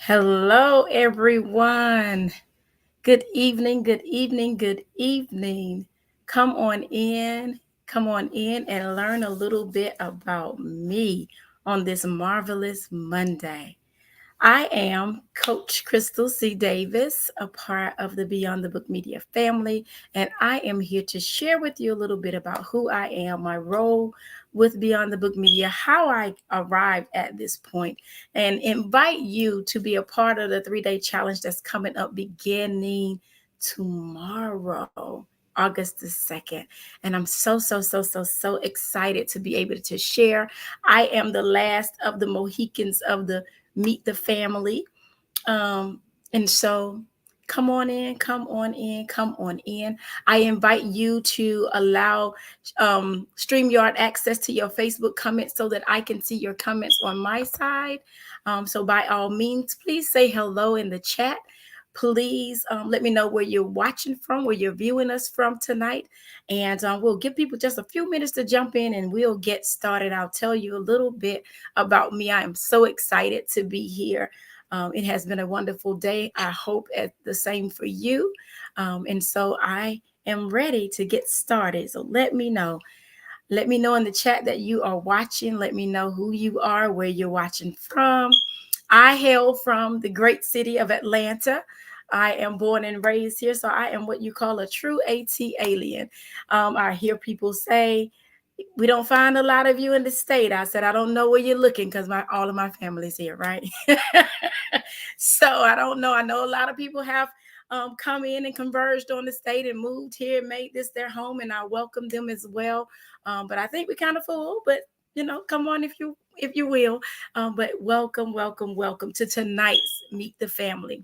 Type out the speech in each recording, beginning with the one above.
Hello, everyone. Good evening, good evening, good evening. Come on in, come on in and learn a little bit about me on this marvelous Monday. I am Coach Crystal C. Davis, a part of the Beyond the Book Media family, and I am here to share with you a little bit about who I am, my role with Beyond the Book Media, how I arrived at this point, and invite you to be a part of the 3-day challenge that's coming up beginning tomorrow. August the 2nd. And I'm so excited to be able to share. I am the last of the Mohicans of the Meet the Family. And so come on in, come on in, come on in. I invite you to allow StreamYard access to your Facebook comments so that I can see your comments on my side. So by all means, please say hello in the chat. Please let me know where you're watching from, where you're viewing us from tonight. And we'll give people just a few minutes to jump in and we'll get started. I'll tell you a little bit about me. I am so excited to be here. It has been a wonderful day. I hope the same for you. And so I am ready to get started. So let me know. Let me know in the chat that you are watching. Let me know who you are, where you're watching from. I hail from the great city of Atlanta. I am born and raised here, so I am what you call a true AT alien. I hear people say, we don't find a lot of you in the state. I said, I don't know where you're looking because all of my family's here, right? So I don't know. I know a lot of people have come in and converged on the state and moved here, made this their home, and I welcome them as well. But I think we're kind of full, but come on if you will. But welcome to tonight's Meet the Family.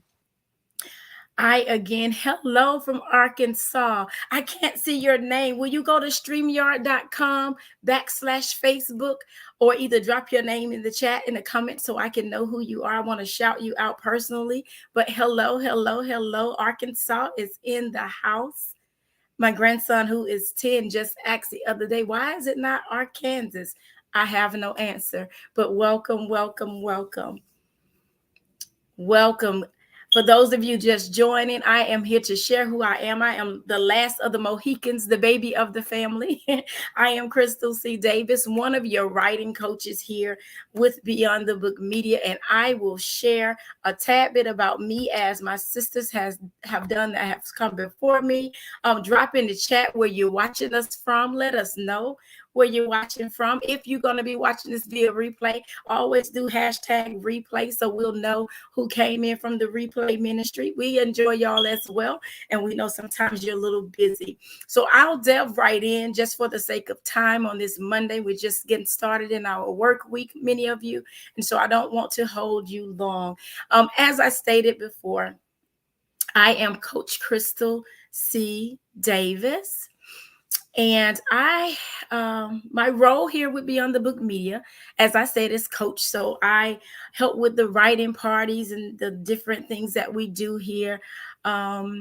Hello from Arkansas. I can't see your name. Will you go to StreamYard.com/Facebook or either drop your name in the chat in the comments so I can know who you are? I want to shout you out personally. But hello. Arkansas is in the house. My grandson, who is 10, just asked the other day, why is it not Arkansas? I have no answer. But welcome. Welcome. For those of you just joining, I am here to share who I am. I am the last of the Mohicans, the baby of the family. I am Crystal C. Davis, one of your writing coaches here with Beyond the Book Media, and I will share a tad bit about me as my sisters have done that have come before me. Drop in the chat where you're watching us from. Let us know where you're watching from. If you're going to be watching this via replay, always do hashtag replay so we'll know who came in from the replay ministry. We enjoy y'all as well, and we know sometimes you're a little busy. So I'll delve right in just for the sake of time on this Monday. We're just getting started in our work week, many of you, and so I don't want to hold you long. As I stated before, I am Coach Crystal C. Davis. And my role here with Beyond the Book Media, as I said, is coach. So I help with the writing parties and the different things that we do here. What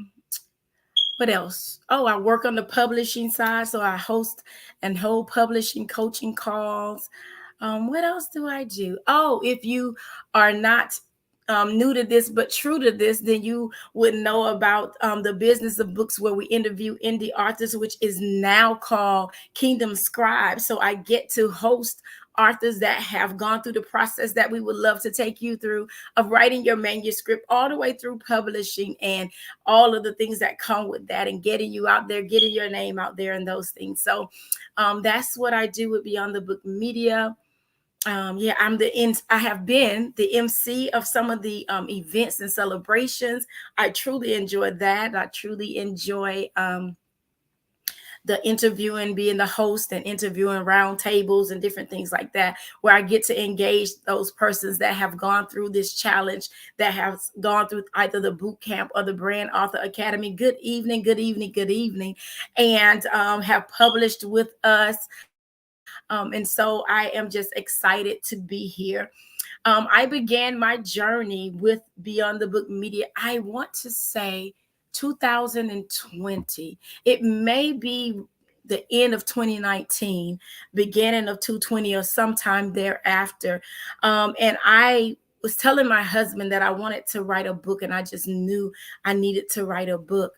else? Oh, I work on the publishing side. So I host and hold publishing coaching calls. What else do I do? Oh, if you are not new to this but true to this, then you would know about the Business of Books, where we interview indie authors, which is now called Kingdom Scribe. So I get to host authors that have gone through the process that we would love to take you through of writing your manuscript all the way through publishing and all of the things that come with that, and getting you out there, getting your name out there, and those things. So that's what I do with Beyond the Book Media. I have been the MC of some of the events and celebrations. I truly enjoy that. I truly enjoy the interviewing, being the host and interviewing round tables and different things like that, where I get to engage those persons that have gone through this challenge, that have gone through either the boot camp or the Brand Author Academy. Good evening, and have published with us. And so I am just excited to be here. I began my journey with Beyond the Book Media, I want to say 2020. It may be the end of 2019, beginning of 2020, or sometime thereafter. And I was telling my husband that I wanted to write a book, and I just knew I needed to write a book.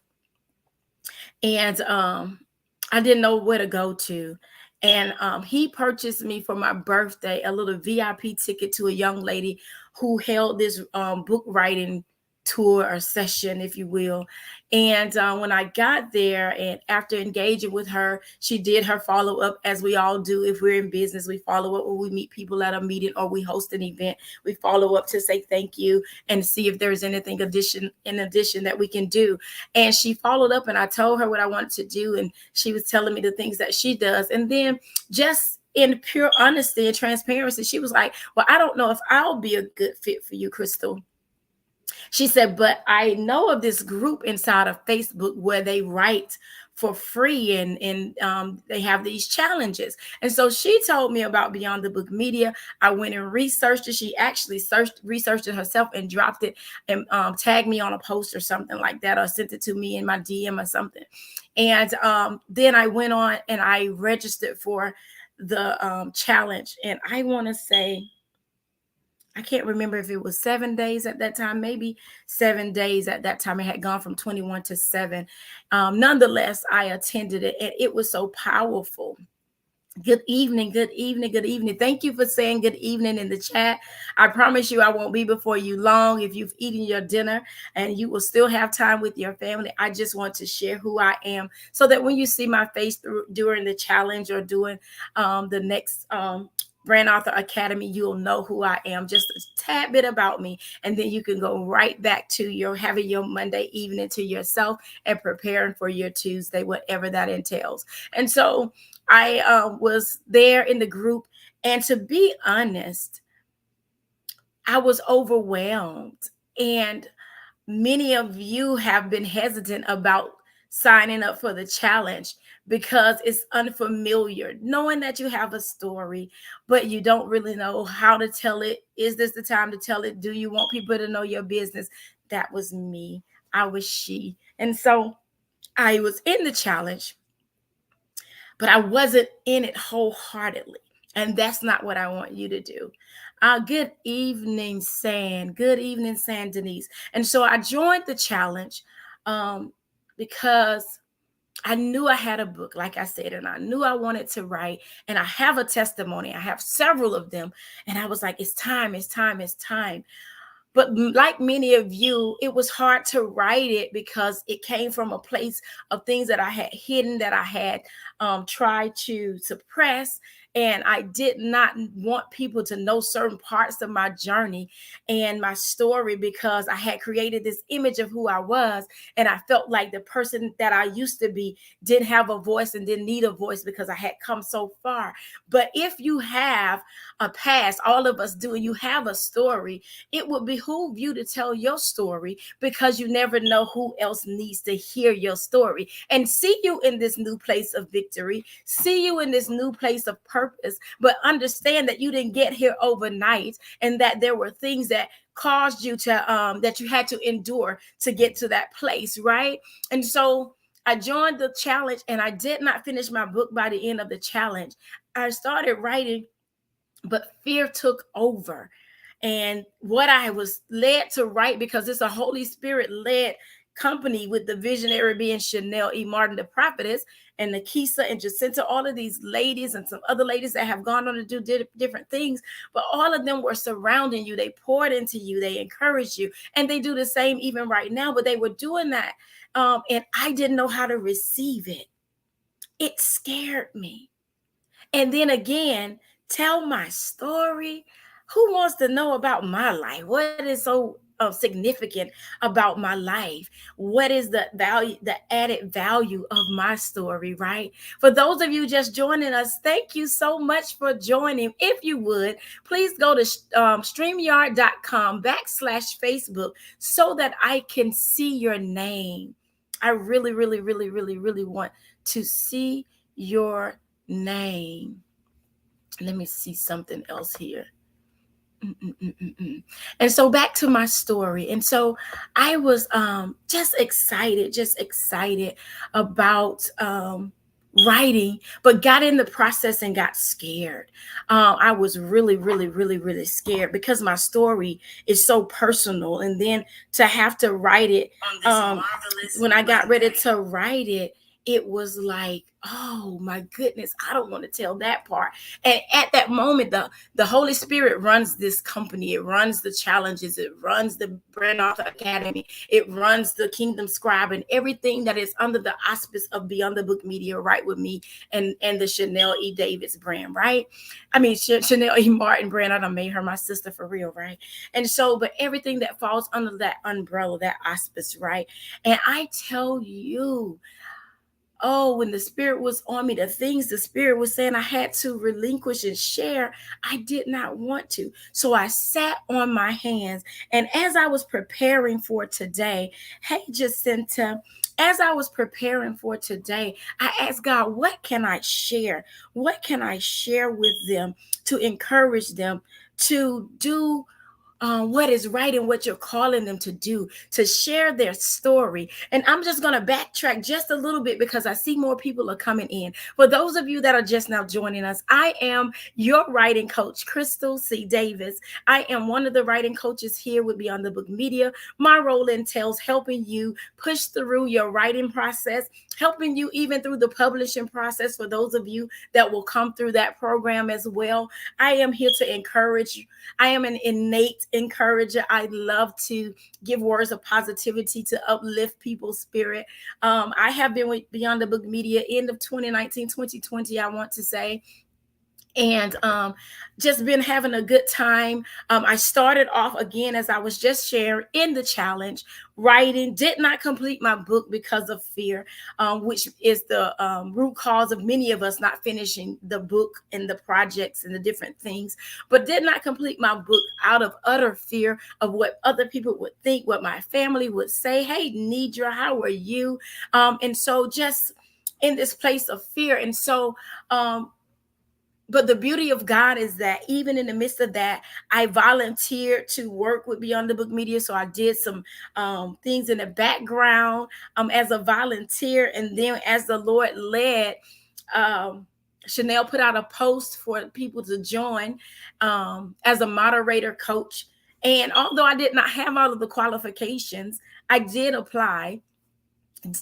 And I didn't know where to go to. And he purchased me for my birthday a little VIP ticket to a young lady who held this book writing tour or session, if you will. And when I got there, and after engaging with her, she did her follow up, as we all do. If we're in business, we follow up when we meet people at a meeting or we host an event. We follow up to say thank you and see if there's anything in addition that we can do. And she followed up, and I told her what I wanted to do, and she was telling me the things that she does. And then, just in pure honesty and transparency, she was like, well, I don't know if I'll be a good fit for you, Crystal. She said, but I know of this group inside of Facebook where they write for free, and they have these challenges. And so she told me about Beyond the Book Media. I went and researched it. She actually researched it herself and dropped it, and tagged me on a post or something like that, or sent it to me in my DM or something. And then I went on and I registered for the challenge. And I want to say, I can't remember if it was 7 days at that time, maybe 7 days at that time. It had gone from 21 to 7. Nonetheless, I attended it, and it was so powerful. Good evening, good evening, good evening. Thank you for saying good evening in the chat. I promise you I won't be before you long. If you've eaten your dinner and you will still have time with your family, I just want to share who I am, so that when you see my face during the challenge or doing the next Brand Author Academy, you'll know who I am, just a tad bit about me. And then you can go right back to your having your Monday evening to yourself and preparing for your Tuesday, whatever that entails. And so I was there in the group. And to be honest, I was overwhelmed. And many of you have been hesitant about signing up for the challenge because it's unfamiliar, knowing that you have a story, but you don't really know how to tell it. Is this the time to tell it? Do you want people to know your business? That was me. I was she. And so I was in the challenge, but I wasn't in it wholeheartedly. And that's not what I want you to do. Good evening, San. Good evening, San Denise. And so I joined the challenge because I knew I had a book, like I said, and I knew I wanted to write. And I have a testimony. I have several of them. And I was like, it's time, it's time, it's time. But like many of you, it was hard to write it because it came from a place of things that I had hidden, that I had tried to suppress. And I did not want people to know certain parts of my journey and my story, because I had created this image of who I was. And I felt like the person that I used to be didn't have a voice and didn't need a voice because I had come so far. But if you have a past, all of us do, and you have a story, it would behoove you to tell your story, because you never know who else needs to hear your story and see you in this new place of victory, see you in this new place of purpose. But understand that you didn't get here overnight, and that there were things that caused you to that you had to endure to get to that place, right? And so I joined the challenge, and I did not finish my book by the end of the challenge. I started writing, but fear took over. And what I was led to write, because it's a Holy Spirit led company, with the visionary being Chanel E. Martin, the prophetess, and Nakisa and Jacinta, all of these ladies and some other ladies that have gone on to do different things, but all of them were surrounding you. They poured into you, they encouraged you, and they do the same even right now. But they were doing that, and I didn't know how to receive it. It scared me. And then again, tell my story. Who wants to know about my life? What is so significant about my life? What is the value, the added value of my story, right? For those of you just joining us, thank you so much for joining. If you would, please go to StreamYard.com/Facebook so that I can see your name. I really, really, really, really, really want to see your name. Let me see something else here. And so back to my story. And so I was just excited about writing, but got in the process and got scared. I was really, really, really, really scared because my story is so personal. And then to have to write it, when I got ready to write it, it was like, oh my goodness, I don't want to tell that part. And at that moment, the Holy Spirit runs this company. It runs the challenges. It runs the Brand Author Academy. It runs the Kingdom Scribe and everything that is under the auspice of Beyond the Book Media, right, with me and the Chanel E. Davis brand, right? I mean, Chanel E. Martin brand. I done made her my sister for real, right? And so, but everything that falls under that umbrella, that auspice, right? And I tell you, oh, when the Spirit was on me, the things the Spirit was saying I had to relinquish and share, I did not want to. So I sat on my hands. And as I was preparing for today, hey, Jacinta, as I was preparing for today, I asked God, what can I share? What can I share with them to encourage them to do what is right and what you're calling them to do, to share their story? And I'm just going to backtrack just a little bit because I see more people are coming in. For those of you that are just now joining us, I am your writing coach, Crystal C. Davis. I am one of the writing coaches here with Beyond the Book Media. My role entails helping you push through your writing process, helping you even through the publishing process for those of you that will come through that program as well. I am here to encourage you. I am an innate encourager. I love to give words of positivity to uplift people's spirit. I have been with Beyond the Book Media end of 2019, 2020, I want to say, and just been having a good time. I started off again, as I was just sharing, in the challenge writing. Did not complete my book because of fear, which is the root cause of many of us not finishing the book and the projects and the different things. But did not complete my book out of utter fear of what other people would think, what my family would say. Hey, Nidra, how are you? And so just in this place of fear. And so but the beauty of God is that even in the midst of that, I volunteered to work with Beyond the Book Media. So I did some things in the background as a volunteer. And then as the Lord led, Chanel put out a post for people to join as a moderator coach. And although I did not have all of the qualifications, I did apply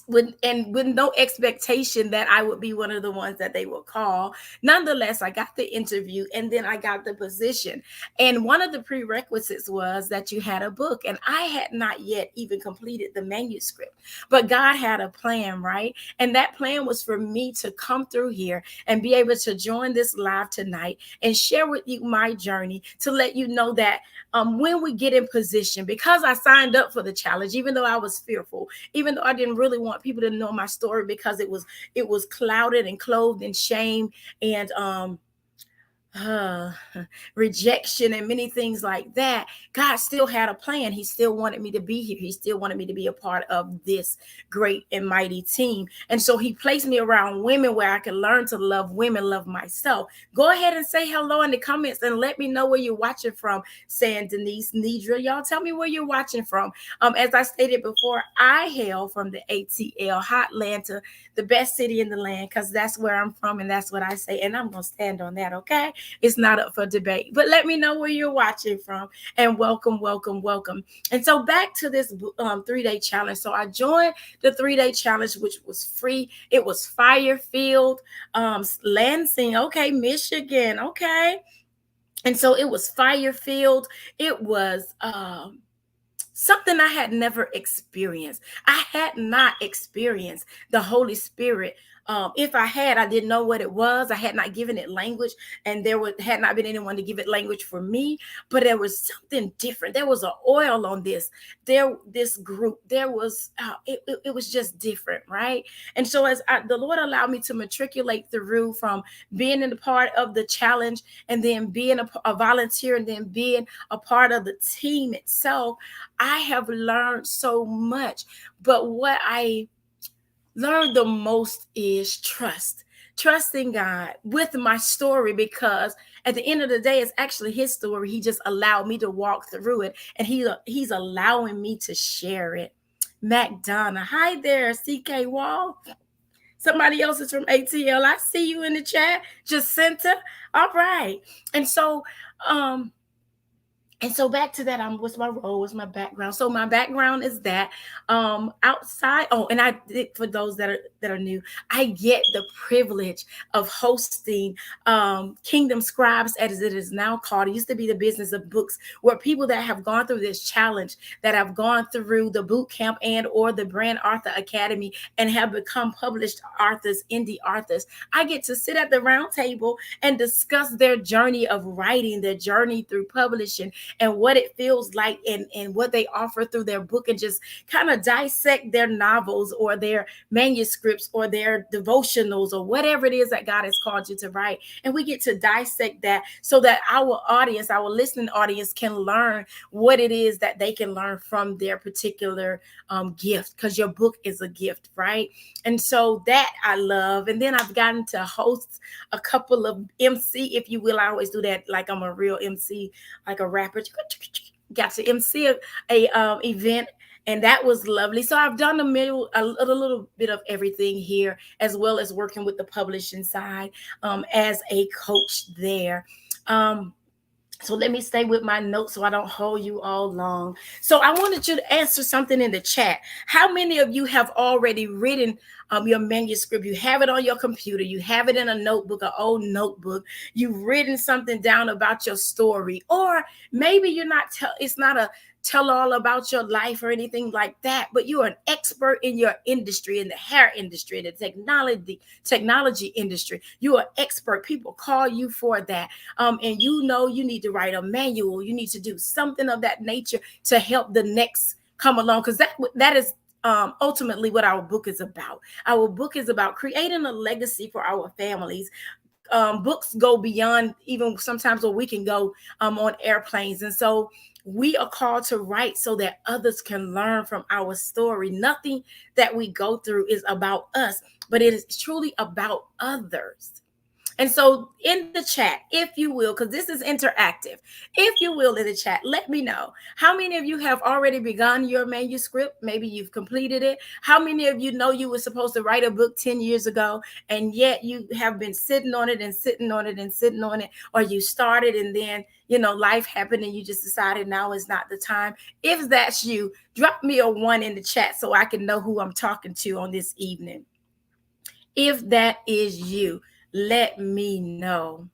with no expectation that I would be one of the ones that they would call. Nonetheless, I got the interview and then I got the position. And one of the prerequisites was that you had a book, and I had not yet even completed the manuscript. But God had a plan, right? And that plan was for me to come through here and be able to join this live tonight and share with you my journey, to let you know that when we get in position, because I signed up for the challenge, even though I was fearful, even though I didn't really want people to know my story because it was clouded and clothed in shame and uh, rejection and many things like that, God still had a plan. He still wanted me to be here. He still wanted me to be a part of this great and mighty team. And so he placed me around women where I could learn to love women, love myself. Go ahead and say hello in the comments and let me know where you're watching from. Saying Denise, Nidra, y'all tell me where you're watching from. As I stated before, I hail from the ATL, Hotlanta, the best city in the land, because that's where I'm from and that's what I say. And I'm going to stand on that, okay? It's not up for debate. But let me know where you're watching from. And welcome, welcome, welcome. And so back to this 3-day challenge. So I joined the 3-day challenge, which was free. It was fire-filled, Lansing, okay, Michigan, okay. And so it was fire-filled. It was something I had never experienced. I had not experienced the Holy Spirit. If I had, I didn't know what it was. I had not given it language, and had not been anyone to give it language for me. But there was something different. There was an oil on this. This group. There was. It was just different, right? And so as the Lord allowed me to matriculate through from being in the part of the challenge, and then being a volunteer, and then being a part of the team itself, I have learned so much. But what I learned the most is trusting God with my story, because at the end of the day, it's actually his story. He just allowed me to walk through it, and he's allowing me to share it. McDonough, hi there, CK Wall. Somebody else is from ATL. I see you in the chat. Jacinta. All right. And so, um, and so back to that, what's my role, what's my background? So my background is that outside, and I did, for those that are new, I get the privilege of hosting Kingdom Scribes, as it is now called. It used to be the Business of Books, where people that have gone through this challenge, that have gone through the boot camp and or the Brand Author Academy and have become published authors, indie authors, I get to sit at the round table and discuss their journey of writing, their journey through publishing, and what it feels like, and what they offer through their book, and just kind of dissect their novels or their manuscripts or their devotionals or whatever it is that God has called you to write. And we get to dissect that so that our audience, our listening audience, can learn what it is that they can learn from their particular gift, because your book is a gift, right? And so that I love. And then I've gotten to host a couple of MC, if you will. I always do that like I'm a real MC, like a rapper. Got to MC a event, and that was lovely. So I've done a little bit of everything here, as well as working with the publishing side as a coach there. So let me stay with my notes so I don't hold you all long. So I wanted you to answer something in the chat. How many of you have already written your manuscript? You have it on your computer. You have it in a notebook, an old notebook. You've written something down about your story. Or maybe you're not, it's not a tell all about your life or anything like that, but you're an expert in your industry, in the hair industry, the technology industry. You're an expert. People call you for that. And you know you need to write a manual. You need to do something of that nature to help the next come along, because that is ultimately what our book is about. Our book is about creating a legacy for our families. Books go beyond even sometimes where we can go on airplanes. And so we are called to write so that others can learn from our story. Nothing that we go through is about us, but it is truly about others. And so in the chat, if you will, because this is interactive, if you will, in the chat, let me know how many of you have already begun your manuscript. Maybe you've completed it. How many of you know you were supposed to write a book 10 years ago, and yet you have been sitting on it and sitting on it and sitting on it, or you started and then, life happened and you just decided now is not the time? If that's you, drop me a 1 in the chat so I can know who I'm talking to on this evening. If that is you, let me know.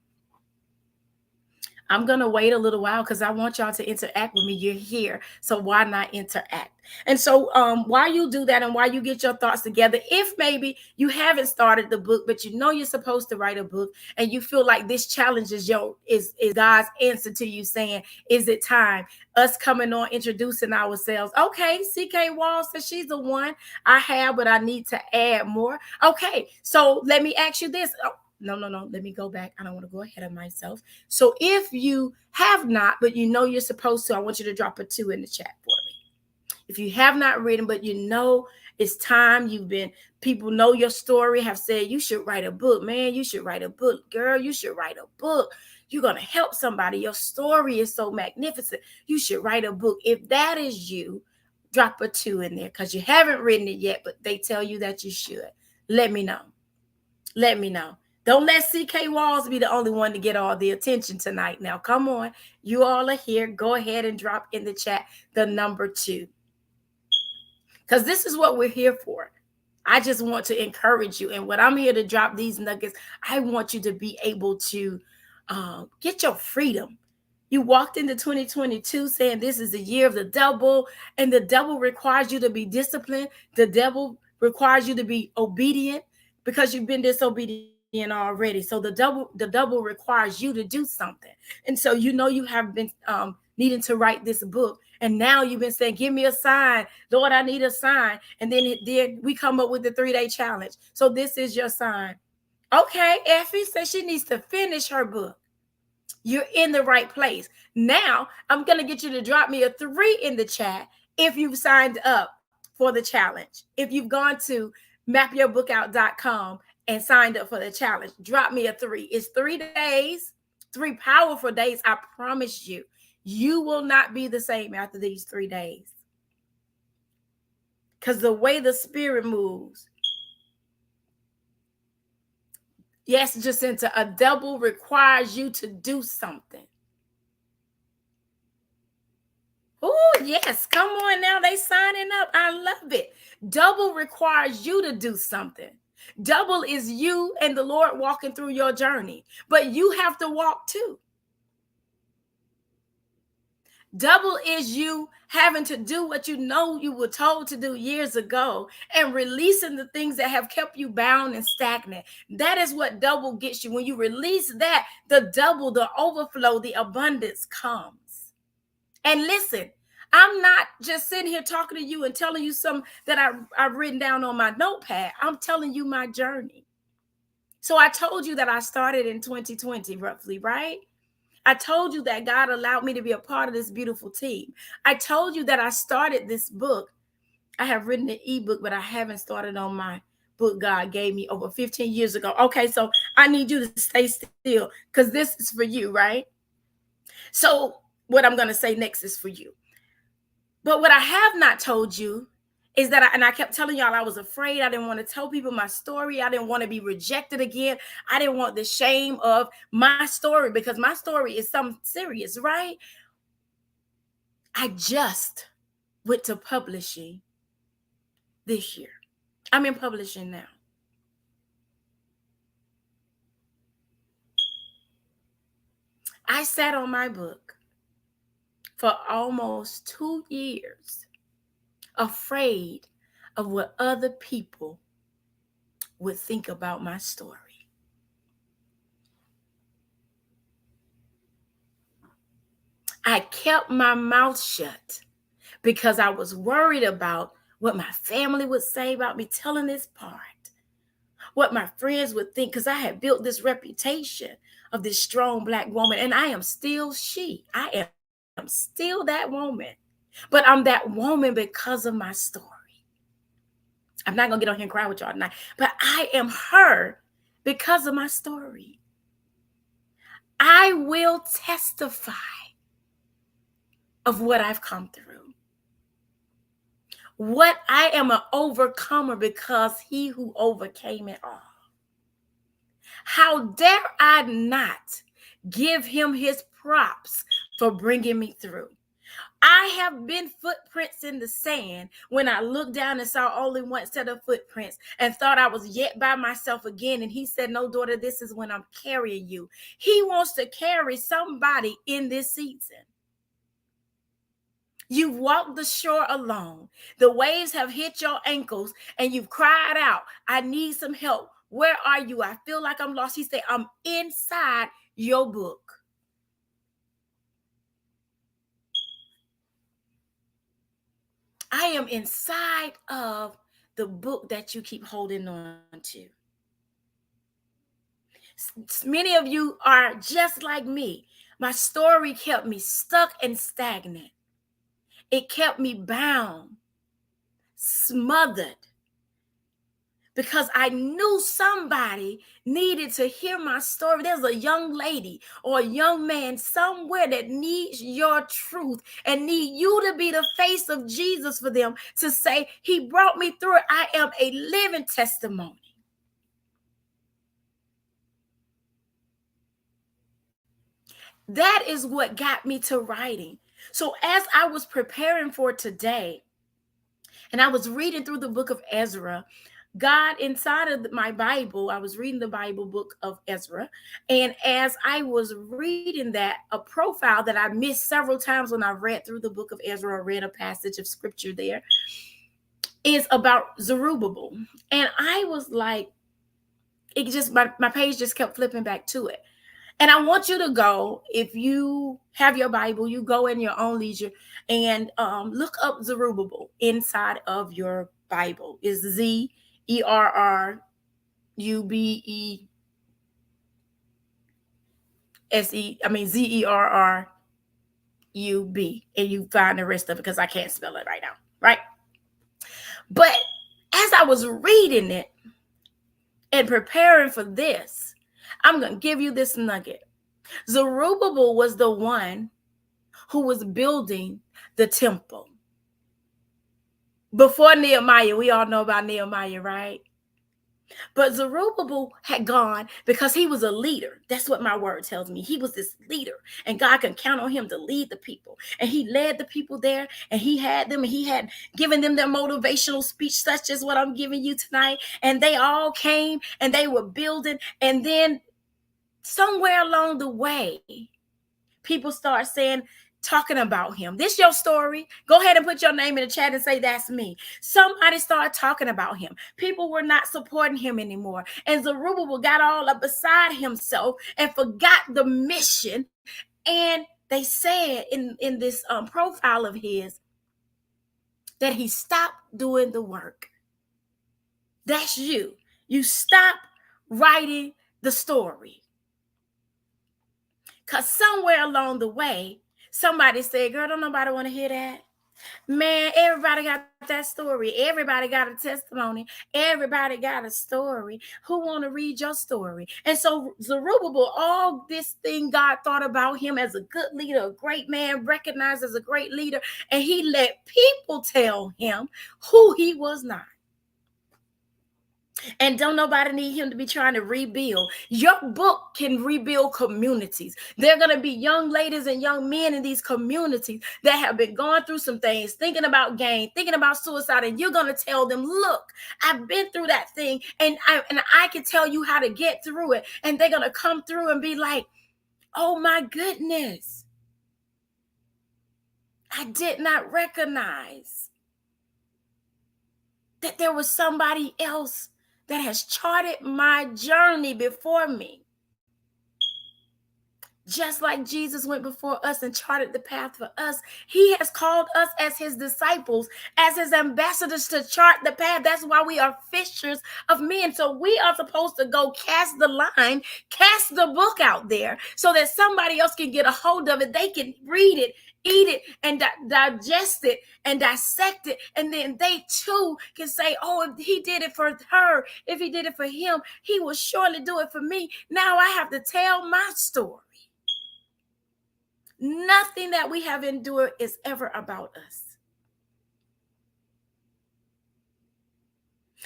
I'm going to wait a little while because I want y'all to interact with me. You're here, so why not interact? And so while you do that and while you get your thoughts together, if maybe you haven't started the book, but you know you're supposed to write a book, and you feel like this challenge is God's answer to you saying, is it time? Us coming on, introducing ourselves. Okay, CK Wall says she's the one I have, but I need to add more. Okay, so let me ask you this. No. Let me go back. I don't want to go ahead of myself. So if you have not, but you know you're supposed to, I want you to drop a 2 in the chat for me. If you have not written, but you know it's time, people know your story, have said you should write a book. Man, you should write a book. Girl, you should write a book. You're going to help somebody. Your story is so magnificent. You should write a book. If that is you, drop a 2 in there, because you haven't written it yet, but they tell you that you should. Let me know. Let me know. Don't let CK Walls be the only one to get all the attention tonight. Now, come on. You all are here. Go ahead and drop in the chat the number 2. Because this is what we're here for. I just want to encourage you. And when I'm here to drop these nuggets, I want you to be able to get your freedom. You walked into 2022 saying this is the year of the double, and the double requires you to be disciplined. The devil requires you to be obedient because you've been disobedient already. So the double requires you to do something. And so you have been needing to write this book, and now you've been saying, give me a sign, Lord, I need a sign. And then we come up with the 3-day challenge. So this is your sign. Okay, Effie says she needs to finish her book. You're in the right place. Now I'm going to get you to drop me a 3 in the chat if you've signed up for the challenge. If you've gone to mapyourbookout.com and signed up for the challenge, drop me a 3. It's 3 days, 3 powerful days. I promise you, you will not be the same after these 3 days. Because the way the Spirit moves, Yes, Jacinta, a double requires you to do something. Oh, yes. Come on now. They signing up. I love it. Double requires you to do something. Double is you and the Lord walking through your journey, but you have to walk too. Double is you having to do what you know you were told to do years ago and releasing the things that have kept you bound and stagnant. That is what double gets you. When you release that, the double, the overflow, the abundance comes. And listen, I'm not just sitting here talking to you and telling you something that I've written down on my notepad. I'm telling you my journey. So I told you that I started in 2020, roughly, right? I told you that God allowed me to be a part of this beautiful team. I told you that I started this book. I have written an ebook, but I haven't started on my book God gave me over 15 years ago. Okay, so I need you to stay still because this is for you, right? So what I'm going to say next is for you. But what I have not told you is that I kept telling y'all I was afraid. I didn't want to tell people my story. I didn't want to be rejected again. I didn't want the shame of my story because my story is something serious, right? I just went to publishing this year. I'm in publishing now. I sat on my book for almost 2 years, afraid of what other people would think about my story. I kept my mouth shut because I was worried about what my family would say about me telling this part, what my friends would think, because I had built this reputation of this strong Black woman, and I am still she. I am still that woman, but I'm that woman because of my story. I'm not going to get on here and cry with y'all tonight, but I am her because of my story. I will testify of what I've come through. What I am an overcomer because he who overcame it all. How dare I not give him his props for bringing me through? I have been footprints in the sand when I looked down and saw only one set of footprints and thought I was yet by myself again. And he said, no, daughter, this is when I'm carrying you. He wants to carry somebody in this season. You've walked the shore alone. The waves have hit your ankles and you've cried out, I need some help. Where are you? I feel like I'm lost. He said, I'm inside your book. I am inside of the book that you keep holding on to. Many of you are just like me. My story kept me stuck and stagnant. It kept me bound, smothered, because I knew somebody needed to hear my story. There's a young lady or a young man somewhere that needs your truth and need you to be the face of Jesus for them, to say, he brought me through it. I am a living testimony. That is what got me to writing. So as I was preparing for today, and I was reading through the book of Ezra, God, inside of my Bible, I was reading the Bible book of Ezra. And as I was reading that, a profile that I missed several times when I read through the book of Ezra, or read a passage of scripture there, is about Zerubbabel. And I was like, it just, my page just kept flipping back to it. And I want you to go, if you have your Bible, you go in your own leisure and look up Zerubbabel inside of your Bible. Is Zerrubesse, Zerrub, and you find the rest of it because I can't spell it right now, right? But as I was reading it and preparing for this, I'm going to give you this nugget. Zerubbabel was the one who was building the temple. Before Nehemiah, we all know about Nehemiah, right? But Zerubbabel had gone because he was a leader. That's what my word tells me. He was this leader, and God can count on him to lead the people. And he led the people there, and he had them, and he had given them their motivational speech, such as what I'm giving you tonight. And they all came and they were building. And then somewhere along the way, people start saying, talking about him. This your story. Go ahead and put your name in the chat and say that's me. Somebody started talking about him. People were not supporting him anymore. And Zerubbabel got all up beside himself and forgot the mission. And they said in this profile of his that he stopped doing the work. That's you. You stop writing the story. Because somewhere along the way, somebody said, girl, don't nobody want to hear that. Man, everybody got that story. Everybody got a testimony. Everybody got a story. Who want to read your story? And so Zerubbabel, all this thing God thought about him as a good leader, a great man, recognized as a great leader, and he let people tell him who he was not. And don't nobody need him to be trying to rebuild. Your book can rebuild communities. There are going to be young ladies and young men in these communities that have been going through some things, thinking about gang, thinking about suicide, and you're going to tell them, look, I've been through that thing, and I can tell you how to get through it. And they're going to come through and be like, oh my goodness, I did not recognize that there was somebody else that has charted my journey before me. Just like Jesus went before us and charted the path for us, he has called us as his disciples, as his ambassadors to chart the path. That's why we are fishers of men. So we are supposed to go cast the line, cast the book out there so that somebody else can get a hold of it. They can read it, eat it, and digest it and dissect it. And then they too can say, oh, if he did it for her, if he did it for him, he will surely do it for me. Now I have to tell my story. Nothing that we have endured is ever about us.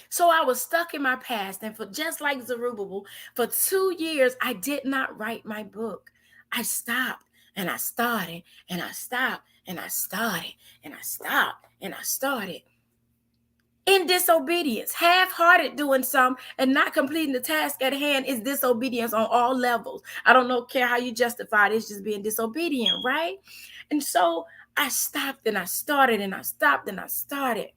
So I was stuck in my past. And for just like Zerubbabel, for 2 years, I did not write my book. I stopped and I started and I stopped and I started and I stopped and I started. In disobedience, half-hearted doing some and not completing the task at hand is disobedience on all levels. I don't care how you justify it. It's just being disobedient, right? And so I stopped and I started and I stopped and I started.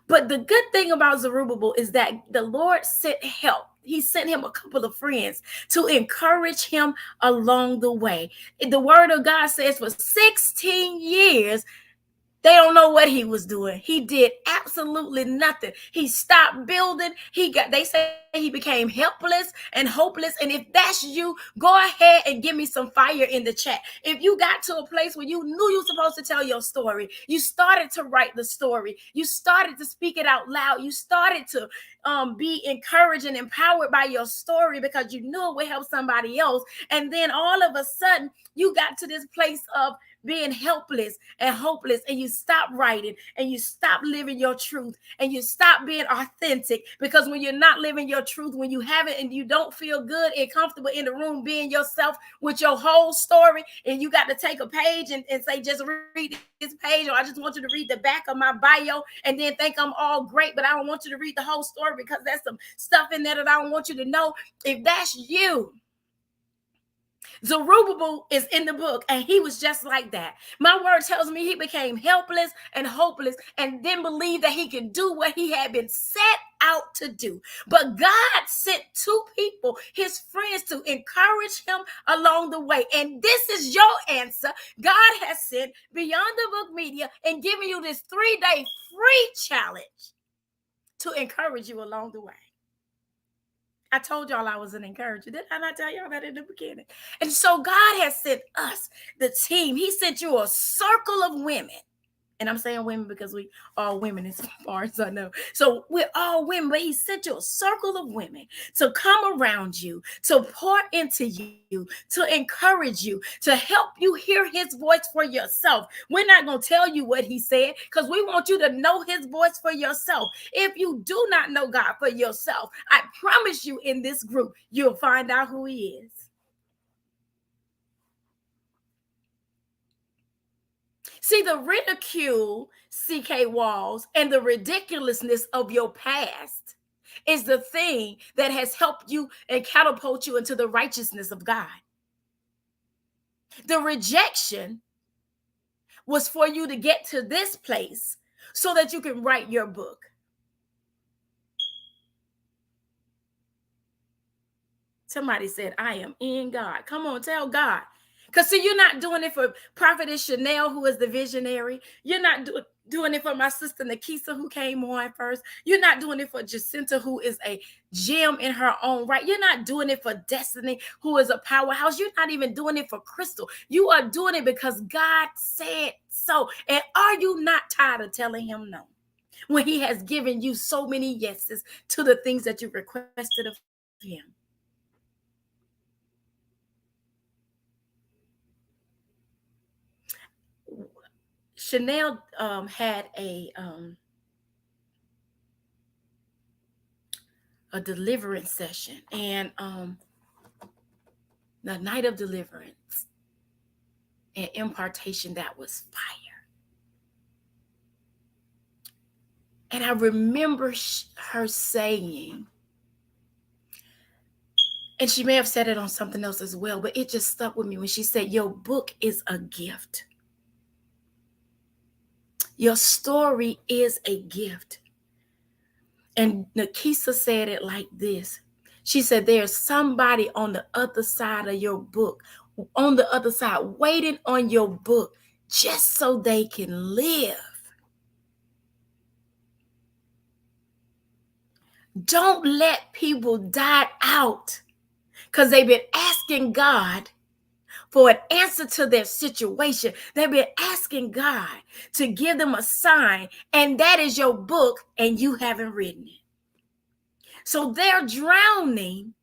But the good thing about Zerubbabel is that the Lord sent help. He sent him a couple of friends to encourage him along the way. The word of God says for 16 years, they don't know what he was doing. He did absolutely nothing. He stopped building. They say he became helpless and hopeless. And if that's you, go ahead and give me some fire in the chat. If you got to a place where you knew you were supposed to tell your story, you started to write the story, you started to speak it out loud, you started to be encouraged and empowered by your story because you knew it would help somebody else. And then all of a sudden, you got to this place of being helpless and hopeless, and you stop writing and you stop living your truth and you stop being authentic, because when you're not living your truth, when you have it and you don't feel good and comfortable in the room being yourself with your whole story, and you got to take a page and say, just read this page, or I just want you to read the back of my bio and then think I'm all great, but I don't want you to read the whole story because there's some stuff in there that I don't want you to know. If that's you, Zerubbabel is in the book, and he was just like that. My word tells me he became helpless and hopeless and then believed that he could do what he had been set out to do. But God sent 2 people, his friends, to encourage him along the way. And this is your answer. God has sent Beyond the Book Media and given you this 3-day free challenge to encourage you along the way. I told y'all I was an encourager. Did I not tell y'all that in the beginning? And so God has sent us, the team. He sent you a circle of women And I'm saying women because we all women as far as I know. So we're all women, but he sent you a circle of women to come around you, to pour into you, to encourage you, to help you hear his voice for yourself. We're not going to tell you what he said because we want you to know his voice for yourself. If you do not know God for yourself, I promise you in this group, you'll find out who he is. See, the ridicule, CK Walls, and the ridiculousness of your past is the thing that has helped you and catapult you into the righteousness of God. The rejection was for you to get to this place so that you can write your book. Somebody said, I am in God. Come on, tell God. Because see, you're not doing it for Prophetess Chanel, who is the visionary. You're not doing it for my sister Nakisa, who came on first. You're not doing it for Jacinta, who is a gem in her own right. You're not doing it for Destiny, who is a powerhouse. You're not even doing it for Crystal. You are doing it because God said so. And are you not tired of telling him no when he has given you so many yeses to the things that you requested of him? Chanel had a deliverance session, and the night of deliverance and impartation, that was fire. And I remember her saying, and she may have said it on something else as well, but it just stuck with me when she said, your book is a gift. Your story is a gift. And Nakisa said it like this. She said, there's somebody on the other side of your book, on the other side, waiting on your book just so they can live. Don't let people die out because they've been asking God for an answer to their situation. They've been asking God to give them a sign, and that is your book, and you haven't written it. So they're drowning,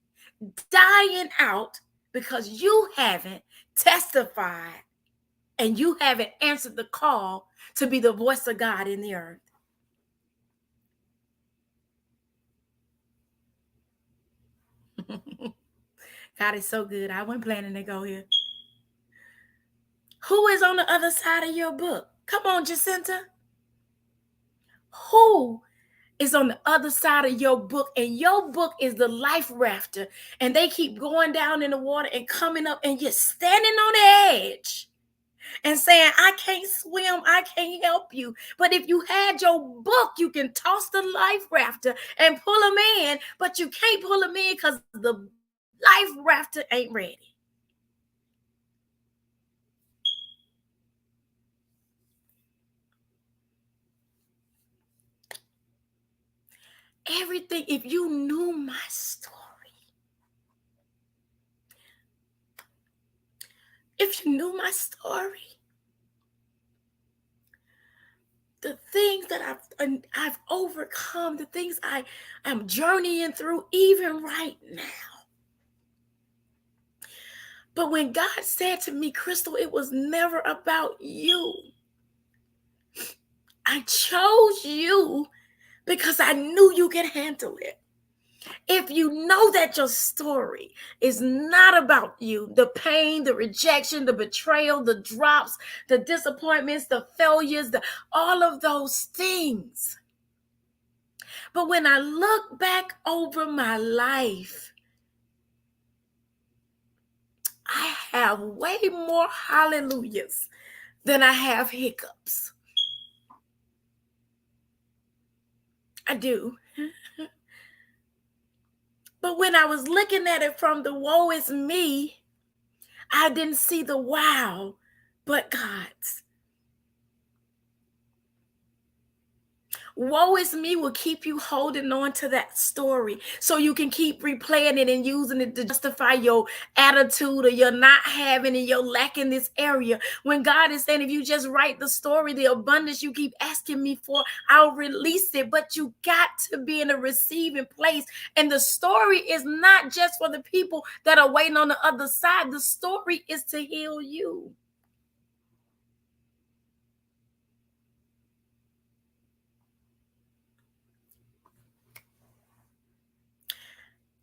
dying out because you haven't testified and you haven't answered the call to be the voice of God in the earth. God is so good. I wasn't planning to go here. Who is on the other side of your book? Come on, Jacinta. Who is on the other side of your book? And your book is the life rafter. And they keep going down in the water and coming up, and you're standing on the edge and saying, I can't swim, I can't help you. But if you had your book, you can toss the life rafter and pull them in, but you can't pull them in because the life rafter ain't ready. Everything, if you knew my story, the things that I've overcome, the things I am journeying through even right now. But when God said to me, Crystal, it was never about you. I chose you because I knew you could handle it. If you know that your story is not about you, the pain, the rejection, the betrayal, the drops, the disappointments, the failures, all of those things. But when I look back over my life, I have way more hallelujahs than I have hiccups. I do. But when I was looking at it from the woe is me, I didn't see the wow, but God's. Woe is me will keep you holding on to that story so you can keep replaying it and using it to justify your attitude or your not having and your lack in this area. When God is saying, if you just write the story, the abundance you keep asking me for, I'll release it. But you got to be in a receiving place. And the story is not just for the people that are waiting on the other side. The story is to heal you.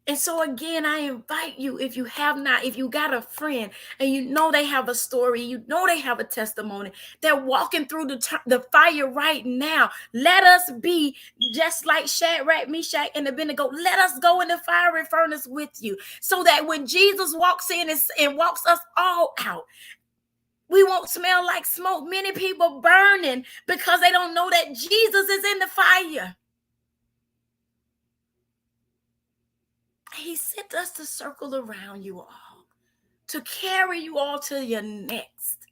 And so again, I invite you, if you have not, if you got a friend and you know they have a story, you know they have a testimony, they're walking through the fire right now. Let us be just like Shadrach, Meshach, and Abednego. Let us go in the fiery furnace with you so that when Jesus walks in and walks us all out, we won't smell like smoke. Many people burning because they don't know that Jesus is in the fire. He sent us to circle around you all, to carry you all to your next.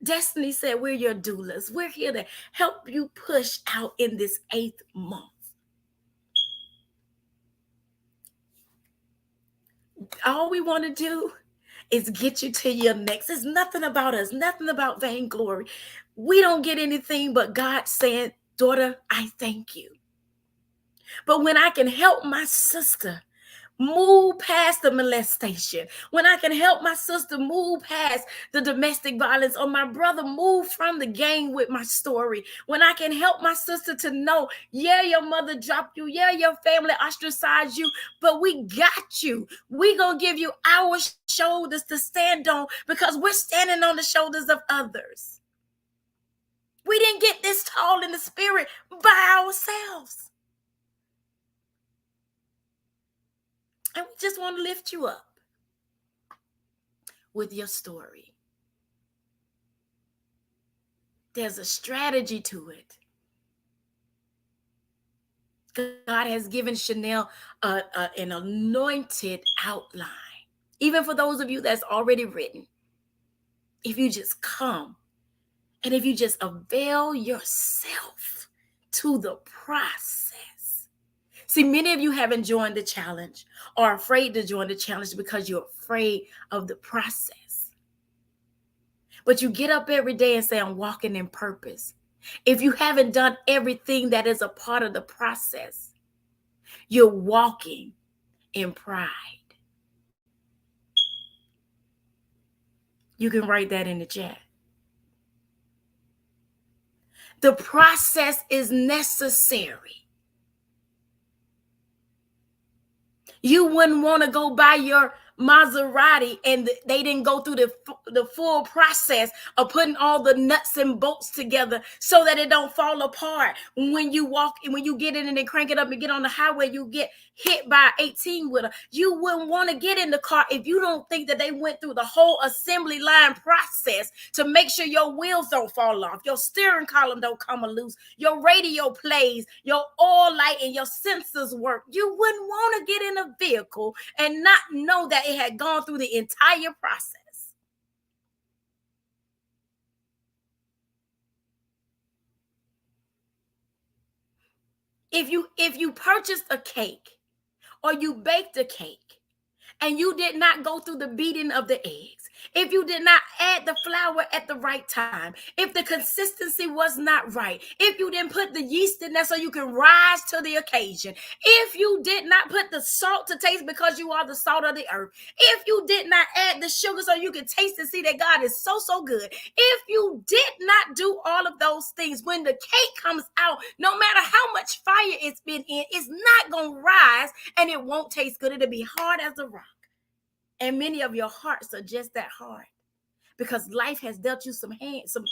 Destiny said, we're your doulas. We're here to help you push out in this 8th month. All we want to do is get you to your next. It's nothing about us, nothing about vainglory. We don't get anything but God saying, daughter, I thank you. But when I can help my sister move past the molestation, when I can help my sister move past the domestic violence, or my brother move from the game with my story, when I can help my sister to know, yeah, your mother dropped you, yeah, your family ostracized you, but we got you. We gonna give you our shoulders to stand on because we're standing on the shoulders of others. We didn't get this tall in the spirit by ourselves. And we just want to lift you up with your story. There's a strategy to it. God has given Chanel an anointed outline. Even for those of you that's already written, if you just come and if you just avail yourself to the process. See, many of you haven't joined the challenge or are afraid to join the challenge because you're afraid of the process. But you get up every day and say, I'm walking in purpose. If you haven't done everything that is a part of the process, you're walking in pride. You can write that in the chat. The process is necessary. You wouldn't want to go buy your Maserati and they didn't go through the full process of putting all the nuts and bolts together so that it don't fall apart. When you walk and when you get in and they crank it up and get on the highway, you get hit by 18 wheeler. You wouldn't want to get in the car if you don't think that they went through the whole assembly line process to make sure your wheels don't fall off, your steering column don't come loose, your radio plays, your oil light and your sensors work. You wouldn't want to get in a vehicle and not know that it had gone through the entire process. If you purchased a cake or you baked a cake and you did not go through the beating of the eggs, if you did not add the flour at the right time, if the consistency was not right, if you didn't put the yeast in there so you can rise to the occasion, if you did not put the salt to taste because you are the salt of the earth, if you did not add the sugar so you can taste and see that God is so good, if you did not do all of those things, when the cake comes out, no matter how much fire it's been in, it's not going to rise and it won't taste good. It'll be hard as a rock. And many of your hearts are just that hard because life has dealt you some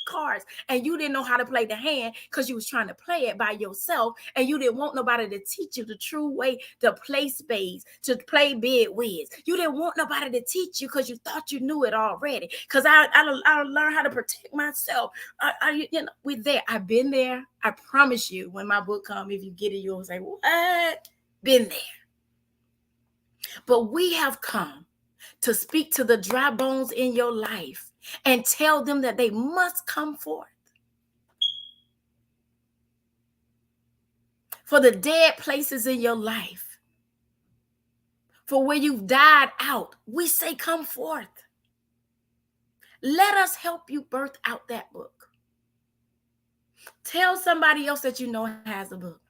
cards, and you didn't know how to play the hand because you was trying to play it by yourself, and you didn't want nobody to teach you the true way to play spades, to play bid whiz. You didn't want nobody to teach you because you thought you knew it already. Because I learned how to protect myself. We're there. I've been there. I promise you, when my book comes, if you get it, you'll say, what? Been there. But we have come to speak to the dry bones in your life and tell them that they must come forth. for the dead places in your life, for where you've died out. We say, come forth. Let us help you birth out that book. Tell somebody else that you know has a book.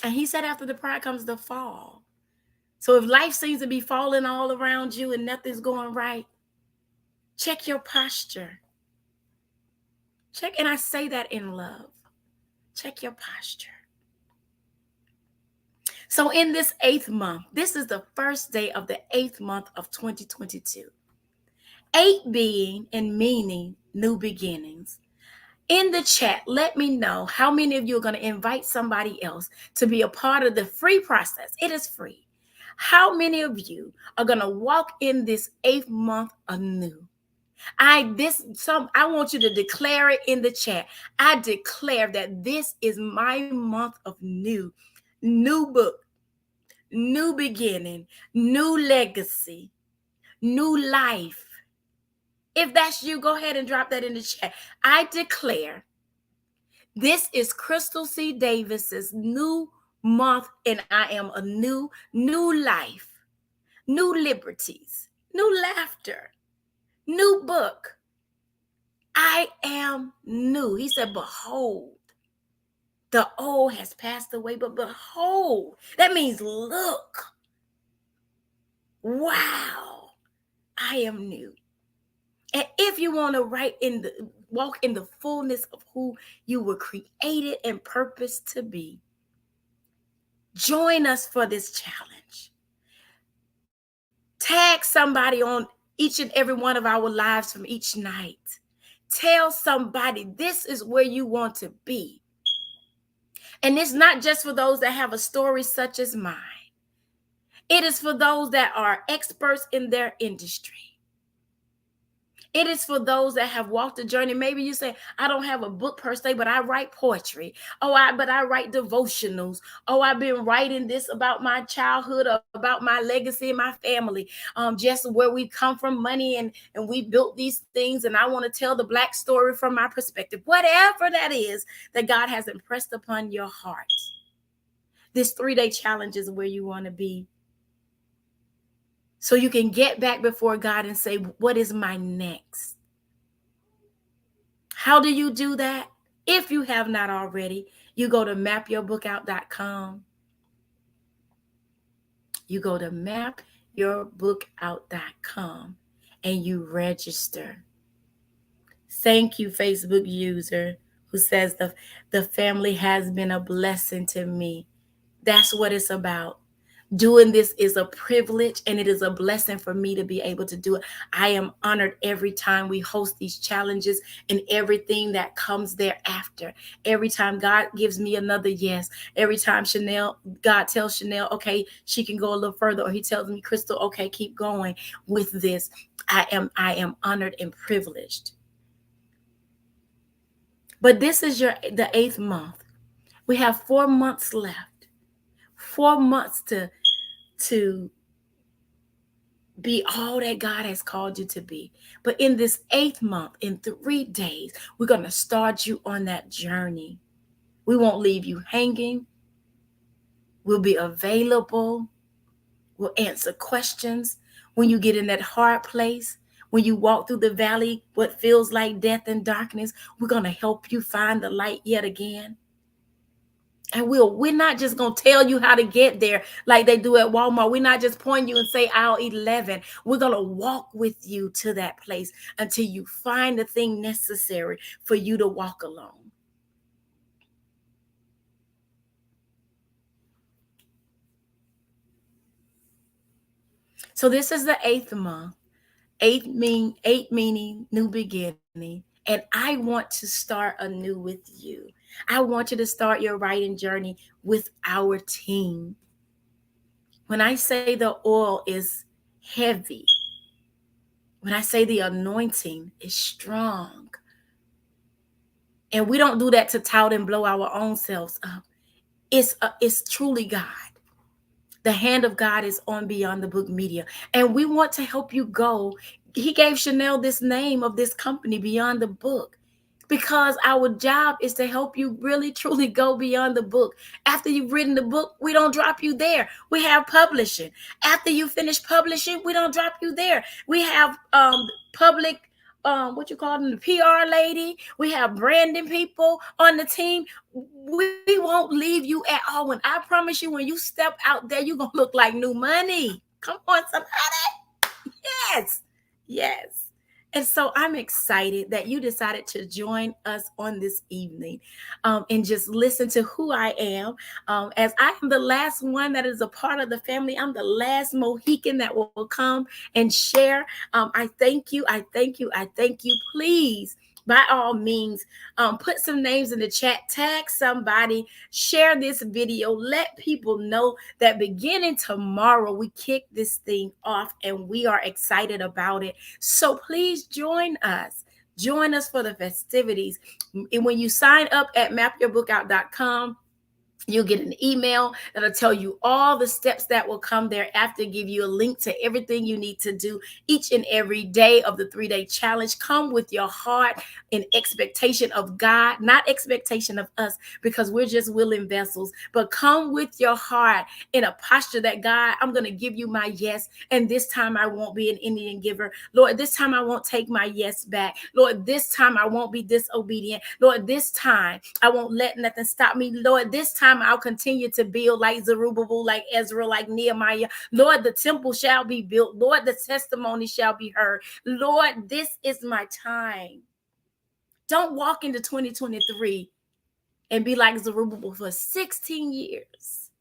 And he said after the pride comes the fall. So if life seems to be falling all around you and nothing's going right, check your posture. Check, and I say that in love. Check your posture. So in this 8th month, this is the first day of the 8th month of 2022. 8 being and meaning new beginnings. In the chat, let me know how many of you are going to invite somebody else to be a part of the free process. It is free. How many of you are going to walk in this 8th month anew? I want you to declare it in the chat. I declare that this is my month of new book, new beginning, new legacy, new life. If that's you, go ahead and drop that in the chat. I declare this is Crystal C. Davis's new month, and I am a new life, new liberties, new laughter, new book. I am new. He said, behold, the old has passed away, but behold, that means look. Wow, I am new. And if you want to walk in the fullness of who you were created and purposed to be, join us for this challenge. Tag somebody on each and every one of our lives from each night. Tell somebody this is where you want to be. And it's not just for those that have a story such as mine. It is for those that are experts in their industry. It is for those that have walked the journey. Maybe you say, I don't have a book per se, but I write poetry. But I write devotionals. I've been writing this about my childhood, about my legacy and my family, just where we come from, money, and we built these things. And I want to tell the Black story from my perspective. Whatever that is that God has impressed upon your heart. This 3-day challenge is where you want to be. So you can get back before God and say, what is my next? How do you do that? If you have not already, you go to mapyourbookout.com. You go to mapyourbookout.com and you register. Thank you, Facebook user who says the family has been a blessing to me. That's what it's about. Doing this is a privilege, and it is a blessing for me to be able to do it. I am honored every time we host these challenges and everything that comes thereafter. Every time God gives me another yes. Every time God tells Chanel, okay, she can go a little further, or he tells me, Crystal, okay, keep going with this. I am honored and privileged. But this is the 8th month. We have 4 months left. 4 months to be all that God has called you to be. But in this 8th month, in 3 days, we're going to start you on that journey. We won't leave you hanging. We'll be available. We'll answer questions. When you get in that hard place, when you walk through the valley, what feels like death and darkness, we're going to help you find the light yet again. And we're not just going to tell you how to get there like they do at Walmart. We're not just pointing you and say aisle 11. We're going to walk with you to that place until you find the thing necessary for you to walk alone. So this is the 8th month. 8 meaning new beginning. And I want to start anew with you. I want you to start your writing journey with our team. When I say the oil is heavy, when I say the anointing is strong, and we don't do that to tout and blow our own selves up. It's truly God. The hand of God is on Beyond the Book Media, and we want to help you go. He gave Chanel this name of this company, Beyond the Book. because our job is to help you really truly go beyond the book. After you've written the book, we don't drop you there. We have publishing. After you finish publishing, we don't drop you there. We have public what you call them, the PR lady. We have branding people on the team. We won't leave you at all. When I promise you, when you step out there, you're gonna look like new money. Come on, somebody. Yes. Yes. And so I'm excited that you decided to join us on this evening and just listen to who I am. As I am the last one that is a part of the family, I'm the last Mohican that will come and share. I thank you. I thank you. I thank you. Please, by all means, put some names in the chat, tag somebody, share this video, let people know that beginning tomorrow, we kick this thing off and we are excited about it. So please join us. Join us for the festivities. And when you sign up at mapyourbookout.com, you'll get an email that'll tell you all the steps that will come thereafter, give you a link to everything you need to do each and every day of the 3-day challenge. Come with your heart in expectation of God, not expectation of us, because we're just willing vessels, but come with your heart in a posture that, God, I'm going to give you my yes, and this time I won't be an Indian giver. Lord, this time I won't take my yes back. Lord, this time I won't be disobedient. Lord, this time I won't let nothing stop me. Lord, this time I'll continue to build like Zerubbabel, like Ezra, like Nehemiah. Lord, the temple shall be built. Lord, the testimony shall be heard. Lord, this is my time. Don't walk into 2023 and be like Zerubbabel for 16 years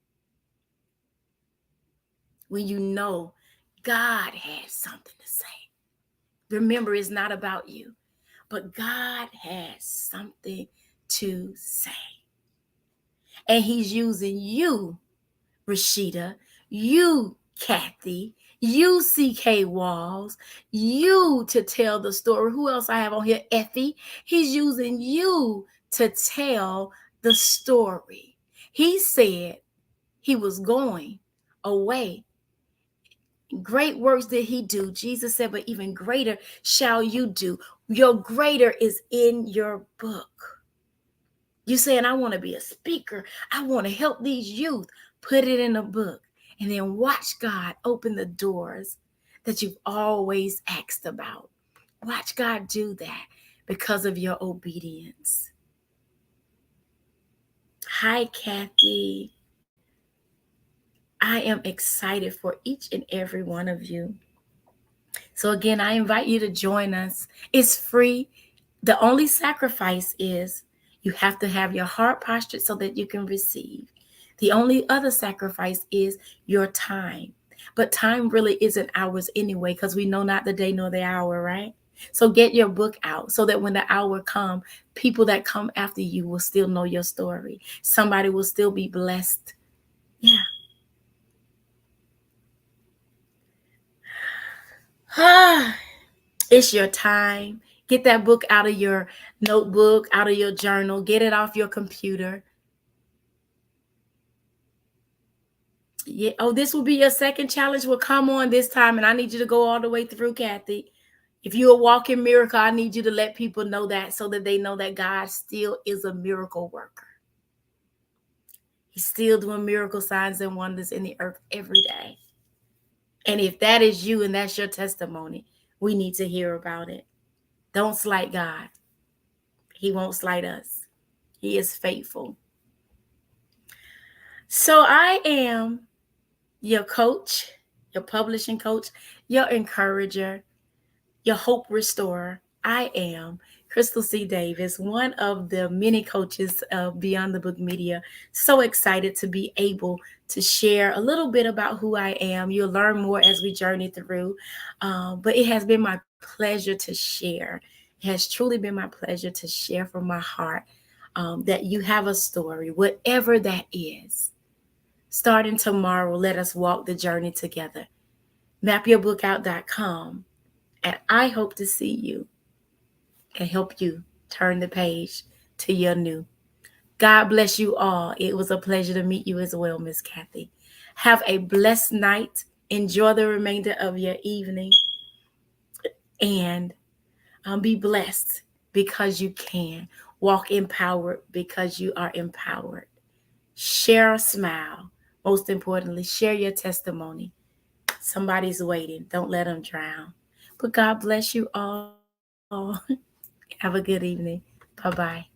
when you know God has something to say. Remember, it's not about you, but God has something to say. And he's using you, Rashida, you, Kathy, you, CK Walls, you to tell the story. Who else I have on here? Effie. He's using you to tell the story. He said he was going away. Great works did he do. Jesus said, but even greater shall you do. Your greater is in your book. You saying, I want to be a speaker. I want to help these youth. Put it in a book and then watch God open the doors that you've always asked about. Watch God do that because of your obedience. Hi, Kathy. I am excited for each and every one of you. So again, I invite you to join us. It's free. The only sacrifice is you have to have your heart postured so that you can receive. The only other sacrifice is your time. But time really isn't ours anyway, because we know not the day nor the hour, right? So get your book out so that when the hour comes, people that come after you will still know your story. Somebody will still be blessed. Yeah. It's your time. Get that book out of your notebook, out of your journal. Get it off your computer. Yeah. Oh, this will be your second challenge. Well, come on this time, and I need you to go all the way through, Kathy. If you're a walking miracle, I need you to let people know that so that they know that God still is a miracle worker. He's still doing miracle signs and wonders in the earth every day. And if that is you and that's your testimony, we need to hear about it. Don't slight God. He won't slight us. He is faithful. So I am your coach, your publishing coach, your encourager, your hope restorer. I am Crystal C. Davis, one of the many coaches of Beyond the Book Media. So excited to be able to share a little bit about who I am. You'll learn more as we journey through, but it has been my pleasure to share. It has truly been my pleasure to share from my heart that you have a story, whatever that is. Starting tomorrow, let us walk the journey together. Mapyourbookout.com. And I hope to see you and help you turn the page to your new. God bless you all. It was a pleasure to meet you as well, Miss Kathy. Have a blessed night. Enjoy the remainder of your evening. And be blessed because you can. Walk empowered because you are empowered. Share a smile. Most importantly, share your testimony. Somebody's waiting. Don't let them drown. But God bless you all. Have a good evening. Bye bye.